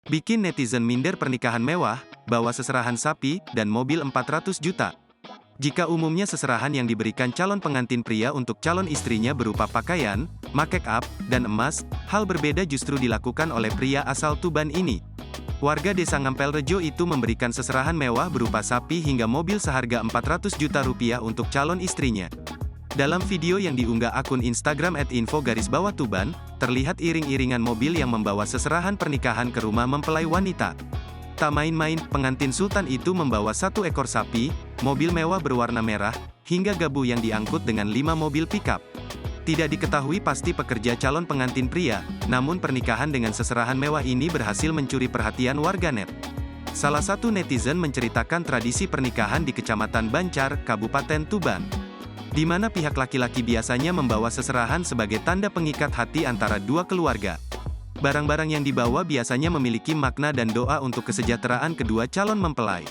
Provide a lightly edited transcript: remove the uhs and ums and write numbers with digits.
Bikin netizen minder pernikahan mewah, bawa seserahan sapi, dan mobil 400 juta. Jika umumnya seserahan yang diberikan calon pengantin pria untuk calon istrinya berupa pakaian, make up, dan emas, hal berbeda justru dilakukan oleh pria asal Tuban ini. Warga desa Ngampelrejo itu memberikan seserahan mewah berupa sapi hingga mobil seharga 400 juta rupiah untuk calon istrinya. Dalam video yang diunggah akun Instagram @info_tuban, terlihat iring-iringan mobil yang membawa seserahan pernikahan ke rumah mempelai wanita. Tak main-main, pengantin sultan itu membawa 1 ekor sapi, mobil mewah berwarna merah, hingga gabu yang diangkut dengan 5 mobil pickup. Tidak diketahui pasti pekerja calon pengantin pria, namun pernikahan dengan seserahan mewah ini berhasil mencuri perhatian warganet. Salah satu netizen menceritakan tradisi pernikahan di Kecamatan Bancar, Kabupaten Tuban, di mana pihak laki-laki biasanya membawa seserahan sebagai tanda pengikat hati antara dua keluarga. Barang-barang yang dibawa biasanya memiliki makna dan doa untuk kesejahteraan kedua calon mempelai.